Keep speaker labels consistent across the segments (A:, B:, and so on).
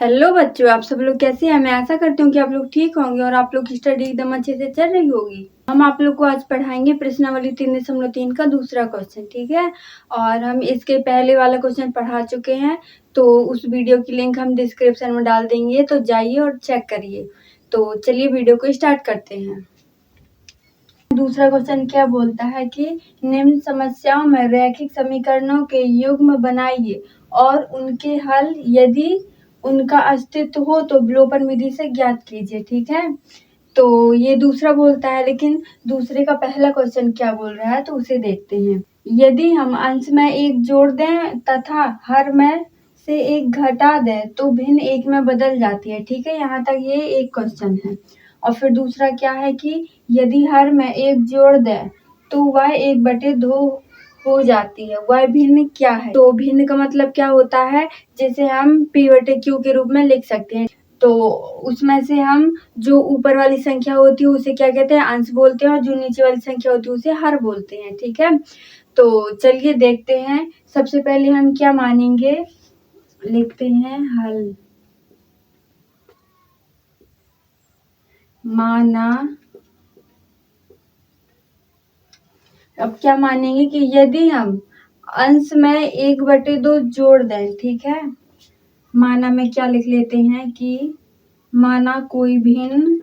A: Hello बच्चों, आप सब लोग कैसे हैं? मैं आशा करती हूँ कि आप लोग ठीक होंगे और आप लोग की स्टडी एकदम अच्छे से चल रही होगी। हम आप लोग को आज पढ़ाएंगे प्रश्नावली 3.3 का दूसरा क्वेश्चन, ठीक है। और हम इसके पहले वाला क्वेश्चन पढ़ा चुके हैं, तो उस वीडियो की लिंक हम डिस्क्रिप्शन में डाल देंगे, तो जाइए और चेक करिए। तो चलिए वीडियो को स्टार्ट करते हैं। दूसरा क्वेश्चन क्या बोलता है कि निम्न समस्याओं में रैखिक समीकरणों के युग्म बनाइए और उनके हल यदि उनका अस्तित्व हो तो विलोपन विधि से ज्ञात कीजिए, ठीक है। तो ये दूसरा बोलता है, लेकिन दूसरे का पहला क्वेश्चन क्या बोल रहा है तो उसे देखते हैं। यदि हम अंश में एक जोड़ दें तथा हर में से एक घटा दें तो भिन्न एक में बदल जाती है, ठीक है। यहाँ तक ये एक क्वेश्चन है। और फिर दूसरा क्या है कि यदि हर में एक जोड़ दें तो वह 1/2 हो जाती है, वह भिन्न क्या है। तो भिन्न का मतलब क्या होता है, जैसे हम p/q के रूप में लिख सकते हैं। तो उसमें से हम जो ऊपर वाली संख्या होती है उसे क्या कहते हैं, अंश बोलते हैं, और जो नीचे वाली संख्या होती है उसे हर बोलते हैं, ठीक है। तो चलिए देखते हैं। सबसे पहले हम क्या मानेंगे, लिखते हैं हल। माना, अब क्या मानेंगे कि यदि हम अंश में 1/2 जोड़ दें, ठीक है। माना में क्या लिख लेते हैं कि माना कोई भिन्न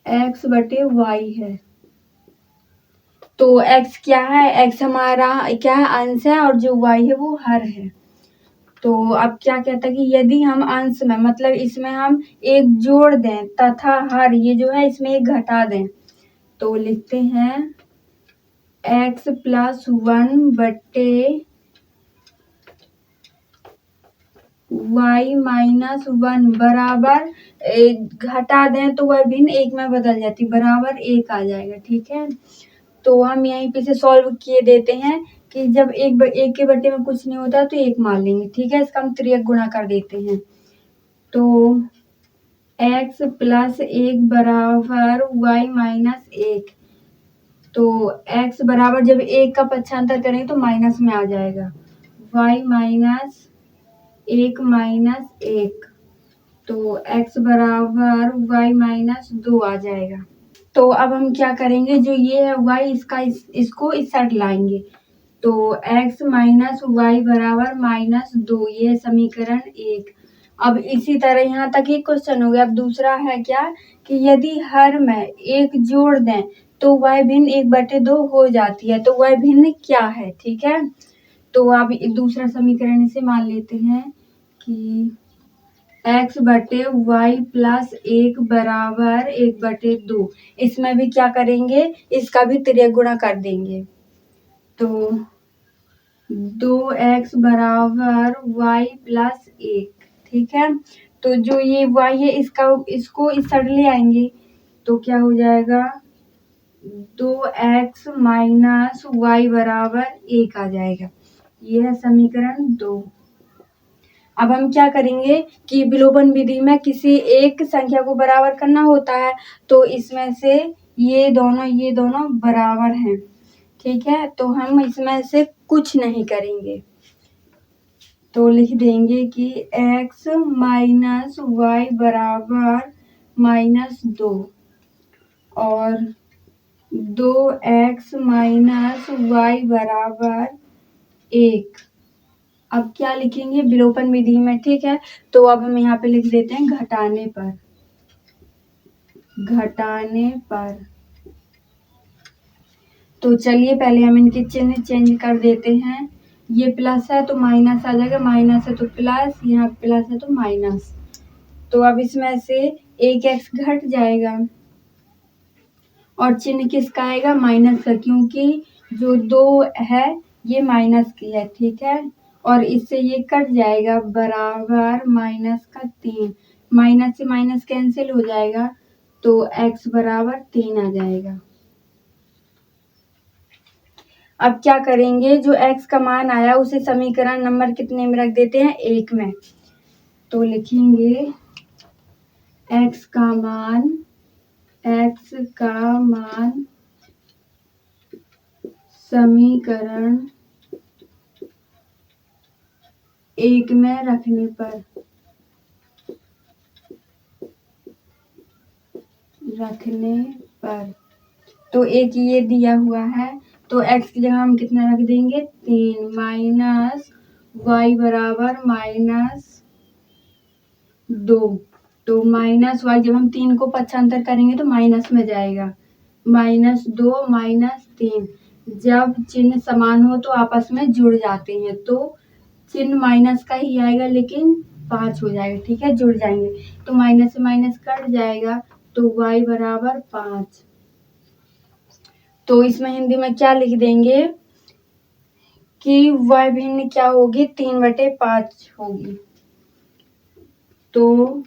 A: x/y है। तो x क्या है, x हमारा क्या है, अंश है, और जो y है वो हर है। तो अब क्या कहता है कि यदि हम अंश में मतलब इसमें हम एक जोड़ दें तथा हर ये जो है इसमें एक घटा दें, तो लिखते हैं x + 1/y -1 बराबर घटा दें तो वह भिन्न एक में बदल जाती, बराबर 1 आ जाएगा, ठीक है। तो हम यहीं पे से सॉल्व किए देते हैं कि जब एक के बट्टे में कुछ नहीं होता तो 1 मान लेंगे, ठीक है। इसका हम त्रियक गुणा कर देते हैं। तो x + 1 बराबर y -1। तो x बराबर जब 1 का पक्षांतर करेंगे तो माइनस में आ जाएगा, y -1 -1। तो x बराबर y -2 आ जाएगा। तो अब हम क्या करेंगे, जो ये है y इसको इस साइड लाएंगे, तो x -y बराबर -2, ये है समीकरण 1। अब इसी तरह यहाँ तक एक क्वेश्चन हो गया। अब दूसरा है क्या कि यदि हर में एक जोड़ दें तो वह भिन्न 1/2 हो जाती है, तो वह भिन्न क्या है, ठीक है। तो अब दूसरा समीकरण इसे मान लेते हैं कि x/y + 1 बराबर 1/2। इसमें भी क्या करेंगे, इसका भी त्रियक गुणा कर देंगे। तो 2x बराबर y + 1, ठीक है। तो जो ये y है इसको इस साइड ले आएंगे, तो क्या हो जाएगा, 2x - y बराबर 1 आ जाएगा। ये है समीकरण 2। अब हम क्या करेंगे कि विलोपन विधि में किसी एक संख्या को बराबर करना होता है, तो इसमें से ये दोनों बराबर हैं, ठीक है। तो हम इसमें से कुछ नहीं करेंगे, तो लिख देंगे कि x - y बराबर -2 और 2x - y बराबर 1। अब क्या लिखेंगे विलोपन विधि में, ठीक है। तो अब हम यहाँ पे लिख देते हैं घटाने पर। तो चलिए पहले हम इनके चिन्ह चेंज कर देते हैं। ये प्लस है तो माइनस आ जाएगा, माइनस है तो प्लस, यहाँ प्लस है तो माइनस। तो अब इसमें से एक x घट जाएगा और चिन्ह किसका आएगा, माइनस का, क्योंकि जो 2 है ये माइनस की है, ठीक है। और इससे ये कट जाएगा, बराबर -3। माइनस से माइनस कैंसिल हो जाएगा, तो x बराबर 3 आ जाएगा। अब क्या करेंगे, जो x का मान आया उसे समीकरण नंबर कितने में रख देते हैं, 1 में। तो लिखेंगे x का मान समीकरण 1 में रखने पर तो एक ये दिया हुआ है, तो x की जगह हम कितना रख देंगे 3 माइनस y बराबर -2। तो माइनस वाई जब हम 3 को पक्षांतर करेंगे तो माइनस में जाएगा, -2 -3। जब चिन्ह समान हो तो आपस में जुड़ जाते हैं, तो चिन्ह माइनस का ही आएगा लेकिन 5 हो जाएगा, ठीक है, जुड़ जाएंगे तो माइनस से माइनस कट जाएगा, तो y बराबर 5। तो इसमें हिंदी में क्या लिख देंगे कि y भिन्न क्या होगी 3/5 होगी, तो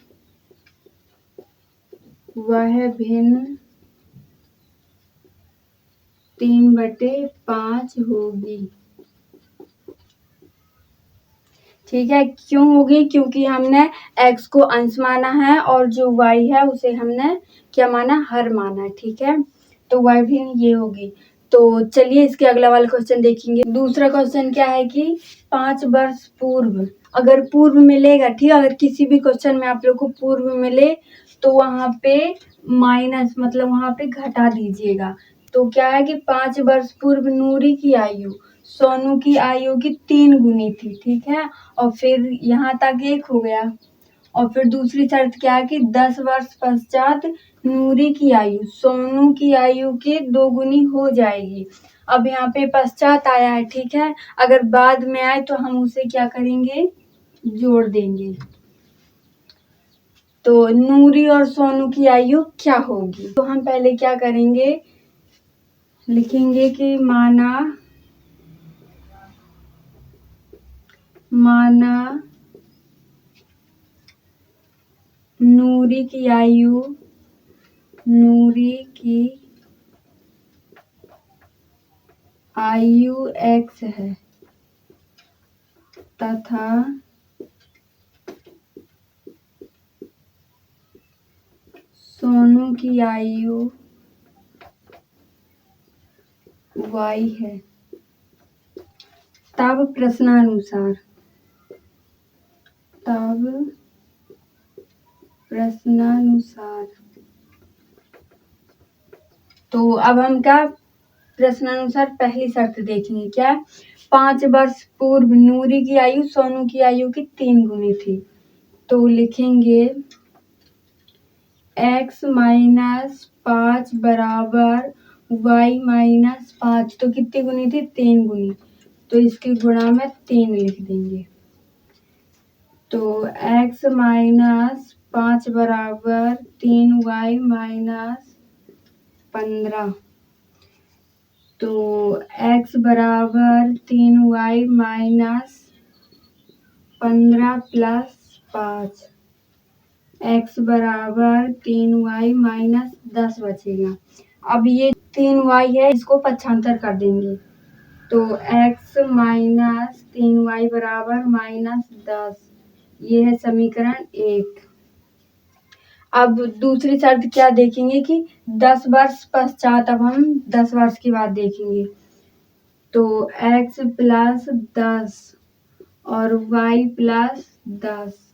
A: वह भिन्न 3/5 होगी। ठीक है, क्यों होगी? क्योंकि हमने x को अंश माना है और जो y है उसे हमने क्या माना, हर माना, ठीक है, तो y भी ये होगी। तो चलिए इसके अगला वाला क्वेश्चन देखेंगे। दूसरा क्वेश्चन क्या है कि 5 वर्ष पूर्व, अगर पूर्व मिलेगा, ठीक है, अगर किसी भी क्वेश्चन में आप लोग को पूर्व मिले तो वहां पे माइनस मतलब वहां पे घटा दीजिएगा। तो क्या है कि 5 वर्ष पूर्व नूरी की आयु सोनू की आयु की 3 गुनी थी, ठीक है, और फिर यहाँ तक 1 हो गया, और फिर दूसरी शर्त क्या है कि 10 वर्ष पश्चात नूरी की आयु सोनू की आयु के 2 गुनी हो जाएगी। अब यहाँ पे पश्चात आया है, ठीक है, अगर बाद में आए तो हम उसे क्या करेंगे, जोड़ देंगे। तो नूरी और सोनू की आयु क्या होगी, तो हम पहले क्या करेंगे, लिखेंगे कि माना नूरी की आयु x है तथा सोनू की आयु y है, तब प्रश्नानुसार तो अब हम क्या प्रश्नानुसार पहली शर्त देखेंगे, क्या 5 वर्ष पूर्व नूरी की आयु सोनू की आयु की 3 गुनी थी, तो लिखेंगे x - 5 बराबर y - 5, तो कितनी गुनी थी 3 गुनी, तो इसकी गुणा में 3 लिख देंगे। तो x - 5 बराबर 3y - 15, तो x बराबर 3y - 15 प्लस 5, x बराबर 3y - 10 बचेगा। अब ये 3y है, इसको पक्षांतर कर देंगे, तो x - 3y बराबर -10, ये है समीकरण 1। अब दूसरी शर्त क्या देखेंगे कि 10 वर्ष पश्चात, अब हम 10 वर्ष की बात देखेंगे, तो x प्लस 10 और y प्लस 10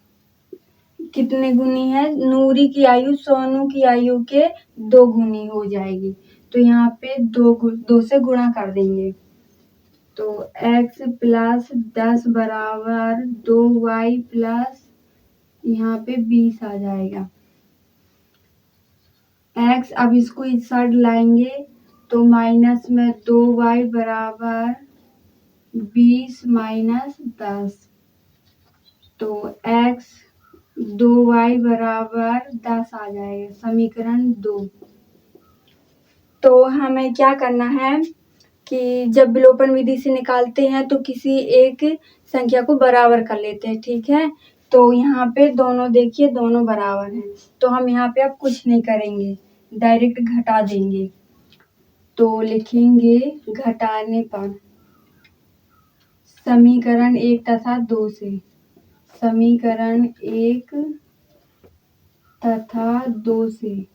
A: कितने गुनी है, नूरी की आयु सोनू की आयु के 2 गुनी हो जाएगी, तो यहाँ पे 2 से गुणा कर देंगे, तो x प्लस 10 बराबर 2y प्लस यहाँ पे 20 आ जाएगा। x अब इसको इस साइड लाएंगे तो माइनस में 2y बराबर 20 माइनस 10, तो x 2y बराबर 10 आ जाएगा, समीकरण 2। तो हमें क्या करना है कि जब विलोपन विधि से निकालते हैं तो किसी एक संख्या को बराबर कर लेते हैं, ठीक है, तो यहाँ पे दोनों देखिए दोनों बराबर हैं, तो हम यहाँ पे अब कुछ नहीं करेंगे, डायरेक्ट घटा देंगे, तो लिखेंगे घटाने पर समीकरण 1 तथा 2 से, समीकरण 1 तथा 2 से,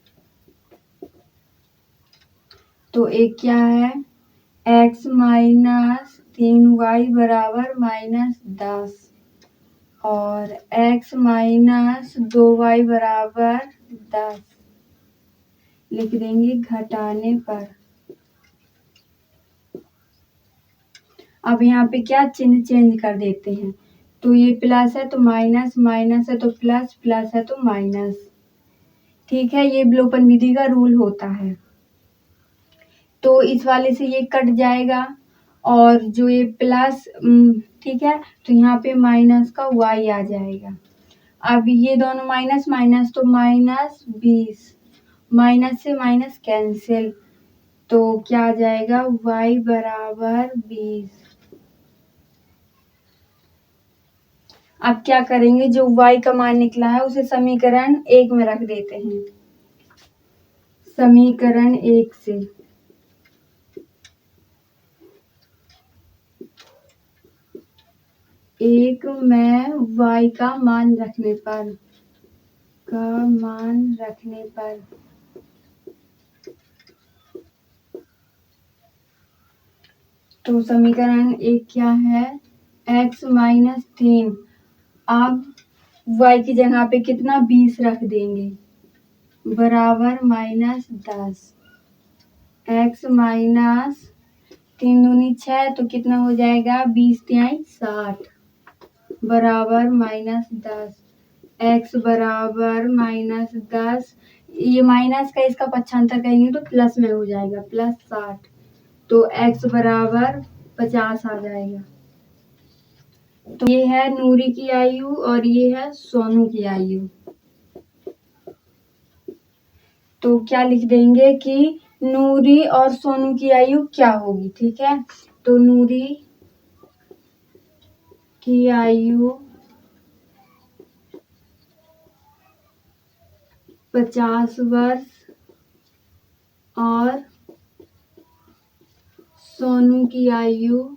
A: तो एक क्या है x माइनस 3y बराबर -10 और x माइनस 2y बराबर 10 लिख देंगे घटाने पर। अब यहाँ पे क्या चिन्ह चेंज कर देते हैं, तो ये प्लस है तो माइनस, माइनस है तो प्लस, प्लस है तो माइनस। ठीक है, ये विलोपन विधि का रूल होता है। तो इस वाले से ये कट जाएगा और जो ये प्लस, ठीक है, तो यहाँ पे माइनस का y आ जाएगा। अब ये दोनों माइनस माइनस तो -20, माइनस से माइनस कैंसिल, तो क्या आ जाएगा y बराबर 20। अब क्या करेंगे, जो y का मान निकला है उसे समीकरण 1 में रख देते हैं। समीकरण 1 से एक में y का मान रखने पर तो समीकरण 1 क्या है, x माइनस 3। अब y की जगह पे कितना 20 रख देंगे बराबर -10। x माइनस 3 दूनी 6 तो कितना हो जाएगा 20 तिहाई 60 बराबर -10। x बराबर -10, ये माइनस का इसका पक्षांतर करेंगे तो प्लस में हो जाएगा +60, तो x बराबर 50 आ जाएगा। तो ये है नूरी की आयु और ये है सोनू की आयु। तो क्या लिख देंगे कि नूरी और सोनू की आयु क्या होगी। ठीक है, तो नूरी की आयु 50 वर्ष और सोनू की आयु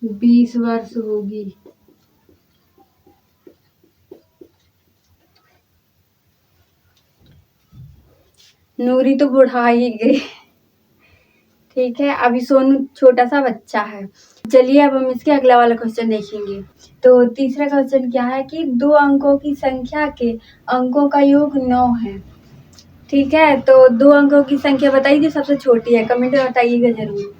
A: 20 वर्ष होगी। नूरी तो बुढ़ा ही गई। ठीक है, अभी सोनू छोटा सा बच्चा है। चलिए अब हम इसके अगला वाला क्वेश्चन देखेंगे। तो तीसरा क्वेश्चन क्या है कि 2 अंकों की संख्या के अंकों का योग 9 है। ठीक है, तो 2 अंकों की संख्या बताइए जो सबसे छोटी है, कमेंट में बताइएगा जरूर।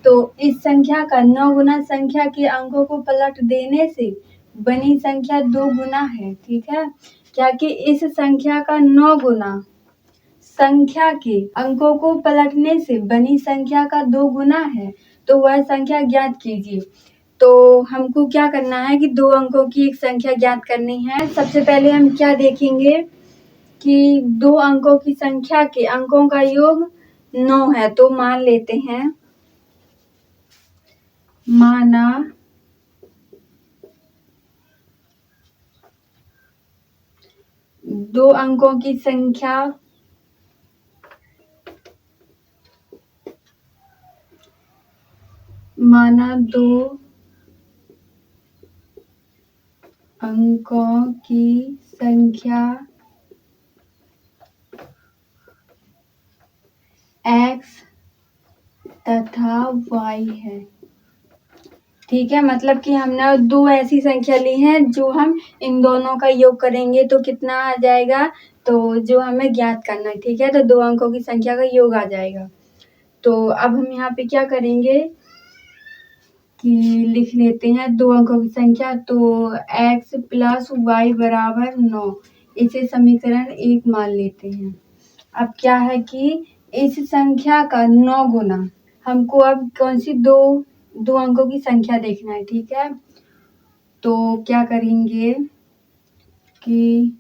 A: तो इस संख्या का 9 गुना संख्या के अंकों को पलट देने से बनी संख्या 2 गुना है। ठीक है, क्या कि इस संख्या का 9 गुना संख्या के अंकों को पलटने से बनी संख्या का 2 गुना है, तो वह संख्या ज्ञात कीजिए। तो हमको क्या करना है कि 2 अंकों की एक संख्या ज्ञात करनी है। सबसे पहले हम क्या देखेंगे कि 2 अंकों की संख्या के अंकों का योग 9 है, तो मान लेते हैं, माना 2 अंकों की संख्या माना 2 अंकों की संख्या x तथा y है। ठीक है, मतलब कि हमने 2 ऐसी संख्या ली है जो हम इन दोनों का योग करेंगे तो कितना आ जाएगा, तो जो हमें ज्ञात करना है। ठीक है, तो 2 अंकों की संख्या का योग आ जाएगा। तो अब हम यहाँ पे क्या करेंगे कि लिख लेते हैं 2 अंकों की संख्या, तो x प्लस y बराबर 9, इसे समीकरण 1 मान लेते हैं। अब क्या है कि इस संख्या का 9 गुना, हमको अब कौन सी 2 अंकों की संख्या देखना है। ठीक है, तो क्या करेंगे कि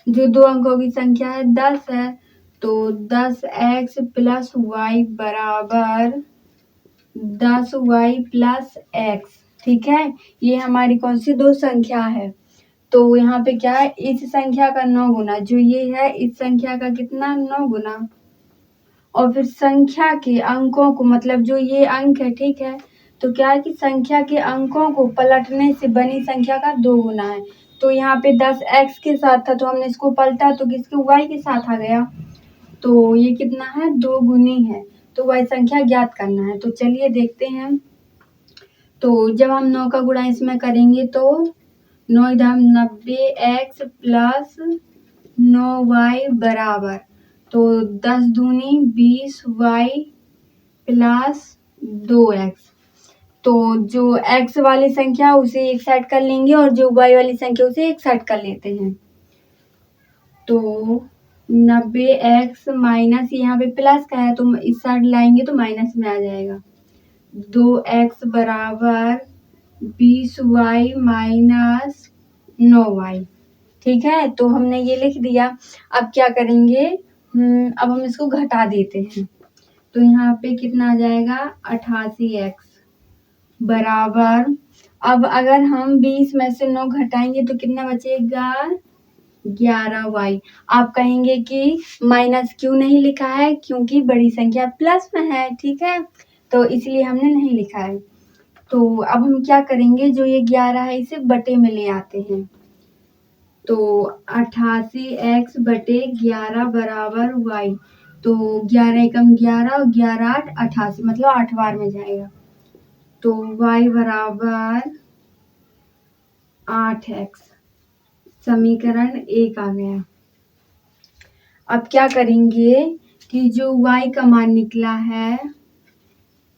A: जो 2 अंकों की संख्या है 10 है, तो 10x प्लस y बराबर 10y प्लस x। ठीक है, ये हमारी कौन सी 2 संख्या है। तो यहाँ पे क्या है, इस संख्या का 9 गुना, जो ये है इस संख्या का कितना 9 गुना, और फिर संख्या के अंकों को, मतलब जो ये अंक है, ठीक है, तो क्या है कि संख्या के अंकों को पलटने से बनी संख्या का 2 गुना है, तो यहाँ पे 10x के साथ था तो हमने इसको पलटा तो किसके y के साथ आ गया। तो ये कितना है 2 गुनी है, तो y संख्या ज्ञात करना है। तो चलिए देखते हैं। तो जब हम 9 का गुणा इसमें करेंगे तो 9 इधम 90x प्लस 9y बराबर, तो 10 दूनी 20y प्लस 2x। तो जो x वाली संख्या उसे एक साइड कर लेंगे और जो y वाली संख्या उसे एक साइड कर लेते हैं। तो 90x माइनस यहाँ पे प्लस का है तो इस साइड लाएंगे तो माइनस में आ जाएगा। 2x बराबर 20y माइनस 9y। ठीक है, तो हमने ये लिख दिया। अब क्या करेंगे, अब हम इसको घटा देते हैं। तो यहाँ पे कितना आ जाएगा 88x बराबर, अब अगर हम 20 में से 9 घटाएंगे तो कितना बचेगा 11y। आप कहेंगे कि माइनस क्यों नहीं लिखा है, क्योंकि बड़ी संख्या प्लस में है। ठीक है, तो इसलिए हमने नहीं लिखा है। तो अब हम क्या करेंगे, जो ये 11 है इसे बटे में ले आते हैं। तो 88x बटे 11 बराबर y। तो 11 एकम 11 और 11 8 88, मतलब 8 बार में जाएगा। तो y बराबर 8x, समीकरण 1 आ गया। अब क्या करेंगे कि जो y का मान निकला है,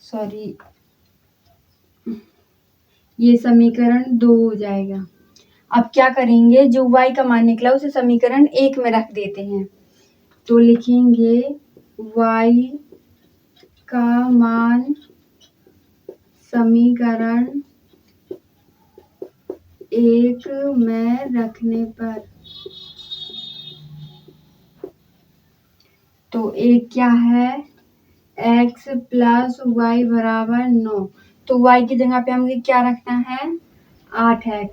A: सॉरी, ये समीकरण 2 हो जाएगा। अब क्या करेंगे, जो y का मान निकला उसे समीकरण 1 में रख देते हैं। तो लिखेंगे y का मान समीकरण 1 में रखने पर, तो एक क्या है x प्लस y बराबर 9। तो y की जगह पे हमें क्या रखना है 8x।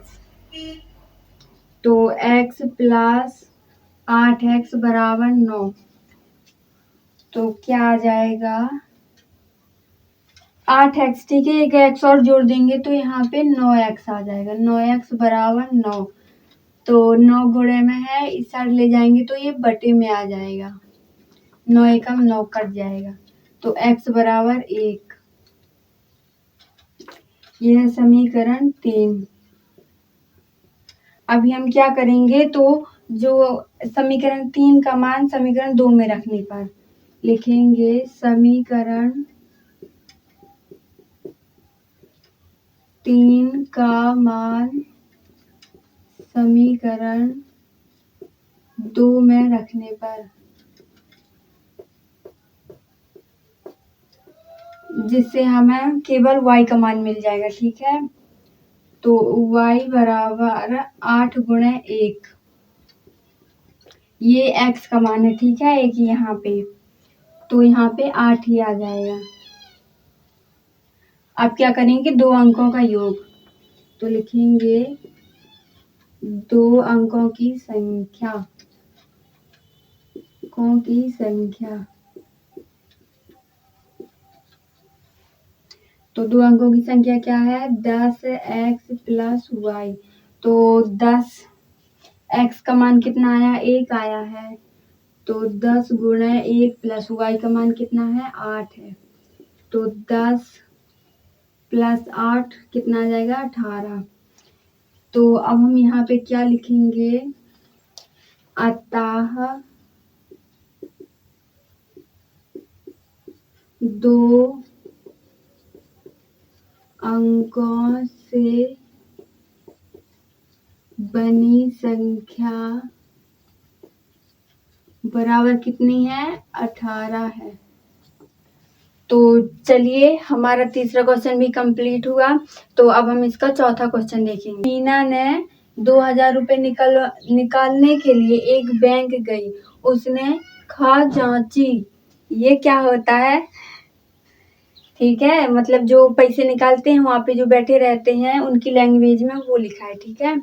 A: तो x प्लस 8x बराबर 9। तो क्या आ जाएगा 8x। ठीक है, एक x और जोड़ देंगे तो यहाँ पे 9x आ जाएगा। 9x बराबर 9। तो 9 गुणे में है, इस साइड ले जाएंगे तो ये बटे में आ जाएगा। 9 एकम 9 कट जाएगा। तो x बराबर 1। यह है समीकरण 3। अभी हम क्या करेंगे, तो जो समीकरण 3 का मान समीकरण 2 में रखने पर लिखेंगे समीकरण 3 का मान समीकरण 2 में रखने पर, जिससे हमें केवल y का मान मिल जाएगा। ठीक है, तो y बराबर 8 गुणे 1, ये x का मान है। ठीक है, एक यहाँ पे, तो यहाँ पे 8 ही आ जाएगा। अब क्या करेंगे, 2 अंकों का योग। तो लिखेंगे 2 अंकों की संख्या तो 2 अंकों की संख्या क्या है 10x प्लस y। तो 10x का मान कितना आया 1 आया है। तो 10 गुणे 1 प्लस y का मान कितना है 8 है। तो 10 प्लस 8 कितना आ जाएगा 18। तो अब हम यहाँ पे क्या लिखेंगे, अतः 2 अंकों से बनी संख्या बराबर कितनी है 18 है। तो चलिए, हमारा तीसरा क्वेश्चन भी कंप्लीट हुआ। तो अब हम इसका चौथा क्वेश्चन देखेंगे। मीना ने 2000 रुपये निकालने के लिए एक बैंक गई। उसने खजांची, ये क्या होता है, ठीक है, मतलब जो पैसे निकालते हैं वहाँ पे जो बैठे रहते हैं उनकी लैंग्वेज में वो लिखा है। ठीक है,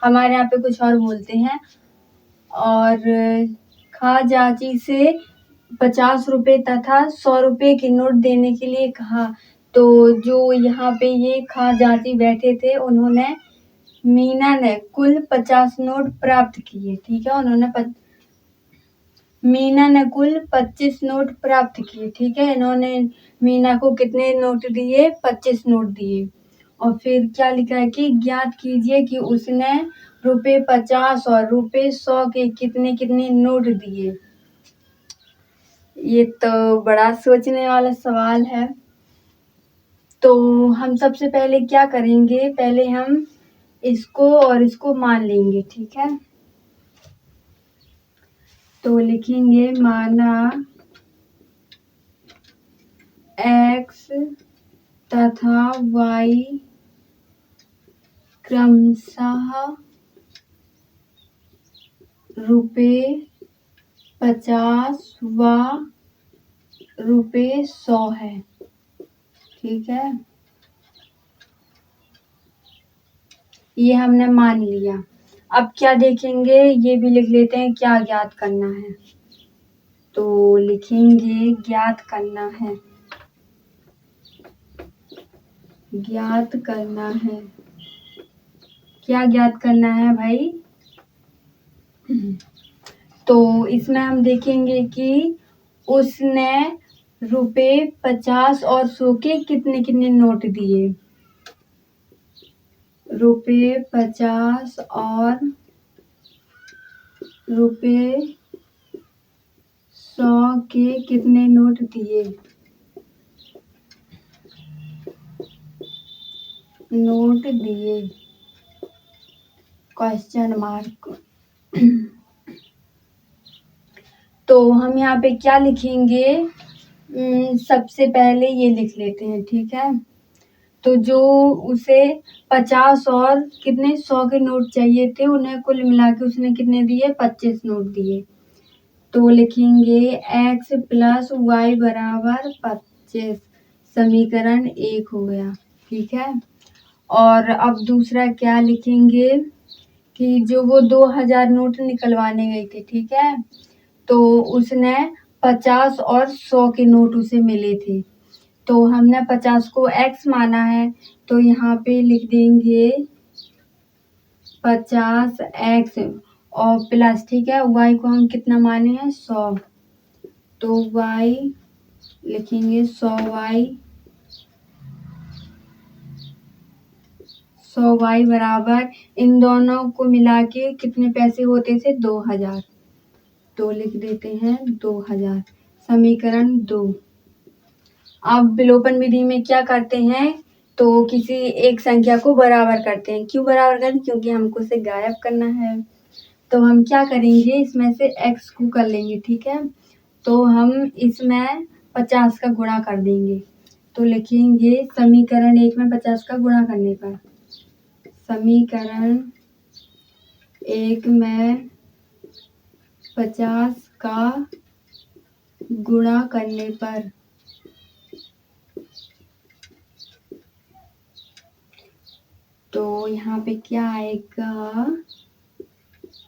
A: हमारे यहाँ पे कुछ और बोलते हैं। और खजांची से 50 रुपये तथा 100 रुपये के नोट देने के लिए कहा। तो जो यहाँ पे ये खजांची बैठे थे उन्होंने मीना ने कुल 50 नोट प्राप्त किए। ठीक है, मीना ने कुल 25 नोट प्राप्त किए। ठीक है, इन्होंने मीना को कितने नोट दिए? 25 नोट दिए। और फिर क्या लिखा है कि ज्ञात कीजिए कि उसने ₹50 और ₹100 के कितने कितने नोट दिए। ये तो बड़ा सोचने वाला सवाल है। तो हम सबसे पहले क्या करेंगे, पहले हम इसको और इसको मान लेंगे। ठीक है, तो लिखेंगे माना x तथा y क्रमशः ₹50 व ₹100 है। ठीक है, ये हमने मान लिया। अब क्या देखेंगे, ये भी लिख लेते हैं क्या ज्ञात करना है। तो लिखेंगे ज्ञात करना है, ज्ञात करना है। क्या ज्ञात करना है भाई? तो इसमें हम देखेंगे कि उसने ₹50 और 100 के कितने कितने नोट दिए। ₹50 और ₹100 के कितने नोट दिए? नोट दिए क्वेश्चन मार्क। तो हम यहाँ पे क्या लिखेंगे, सबसे पहले ये लिख लेते हैं। ठीक है, तो जो उसे 50 और कितने 100 के नोट चाहिए थे, उन्हें कुल मिला के उसने कितने दिए? 25 नोट दिए। तो लिखेंगे x प्लस वाई बराबर 25, समीकरण 1 हो गया। ठीक है, और अब दूसरा क्या लिखेंगे कि जो वो 2000 नोट निकलवाने गई थी। ठीक है, तो उसने 50 और 100 के नोट उसे मिले थे। तो हमने 50 को x माना है, तो यहाँ पे लिख देंगे 50x और प्लस। ठीक है, y को हम कितना माने हैं? 100। तो y लिखेंगे 100y बराबर इन दोनों को मिला के कितने पैसे होते थे? 2000। तो लिख देते हैं 2000, समीकरण 2। अब विलोपन विधि में क्या करते हैं, तो किसी एक संख्या को बराबर करते हैं। क्यों बराबर करें? क्योंकि हमको उसे गायब करना है। तो हम क्या करेंगे, इसमें से x को कर लेंगे। ठीक है, तो हम इसमें 50 का गुणा कर देंगे। तो लिखेंगे समीकरण 1 में 50 का गुणा करने पर, समीकरण 1 में 50 का गुणा करने पर तो यहाँ पे क्या आएगा,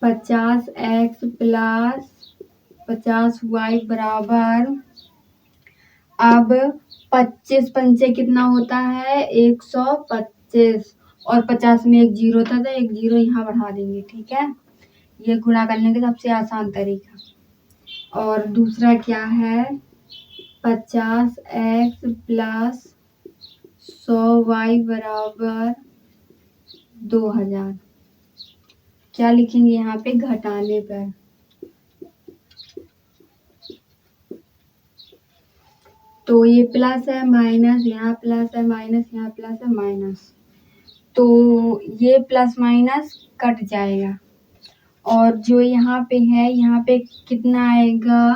A: 50x प्लस 50y बराबर, अब 25 पंचे कितना होता है? 125, और 50 में एक जीरो था, तो एक जीरो यहाँ बढ़ा देंगे। ठीक है, ये गुणा करने का सबसे आसान तरीका। और दूसरा क्या है, 50x प्लस 100y बराबर 2000। क्या लिखेंगे यहाँ पे? घटाने पर। तो ये प्लस है माइनस, यहाँ प्लस है माइनस, यहाँ प्लस है माइनस, तो ये प्लस माइनस कट जाएगा। और जो यहाँ पे है, यहाँ पे कितना आएगा?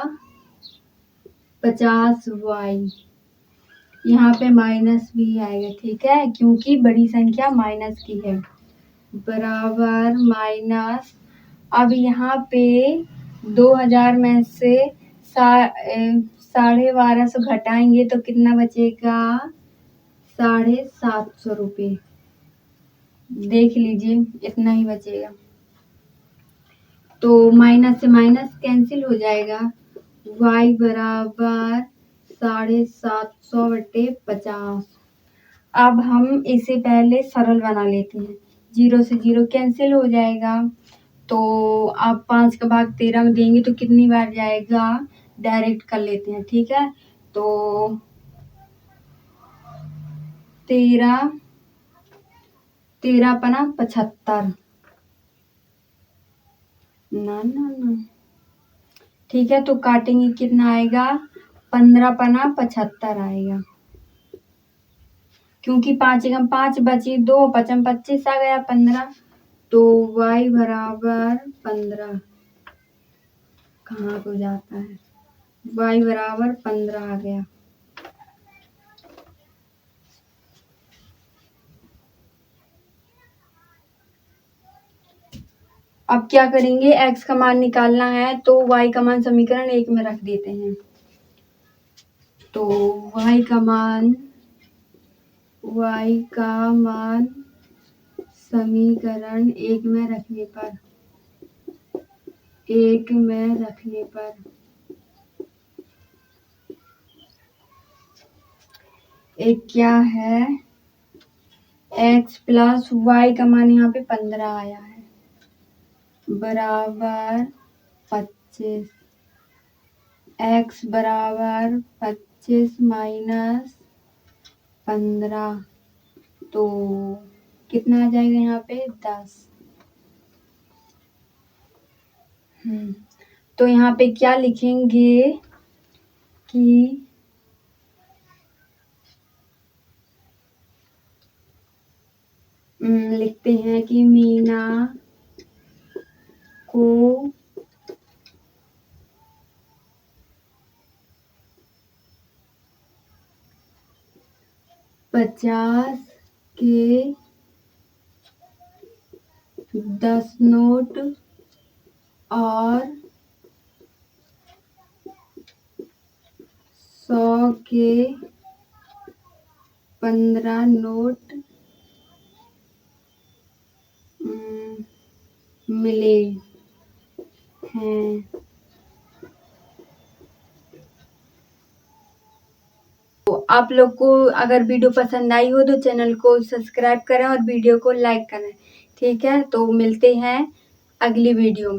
A: 50y, यहाँ पे माइनस भी आएगा। ठीक है, क्योंकि बड़ी संख्या माइनस की है, बराबर माइनस। अब यहाँ पे 2000 में से 1250 घटाएंगे तो कितना बचेगा? 750 रुपये। देख लीजिए, इतना ही बचेगा। तो माइनस से माइनस कैंसिल हो जाएगा, y बराबर 750 बटे 50। अब हम इसे पहले सरल बना लेते हैं। 0 से 0 कैंसिल हो जाएगा। तो आप 5 का भाग 13 में देंगे तो कितनी बार जाएगा, डायरेक्ट कर लेते हैं, ठीक है। तो 13 पना 75 ना ना ना, ठीक है। तो काटेंगे कितना आएगा, 15 पना 75 आएगा, क्योंकि 5 एकम 5 बची 2 पचम 25 आ गया 15। तो y बराबर 15 कहाँ को जाता है, y बराबर 15 आ गया। अब क्या करेंगे, x का मान निकालना है तो y का मान समीकरण 1 में रख देते हैं। तो y का मान समीकरण 1 में रखने पर एक क्या है, x प्लस y का मान यहाँ पे 15 आया है बराबर 25, x बराबर 25 माइनस 15, तो कितना आ जाएगा यहाँ पे 10। तो यहाँ पे क्या लिखेंगे कि लिखते हैं कि मीना को 50 के 10 नोट और 100 के 15 नोट मिले हैं। तो आप लोग को अगर वीडियो पसंद आई हो तो चैनल को सब्सक्राइब करें और वीडियो को लाइक करें, ठीक है। तो मिलते हैं अगली वीडियो में।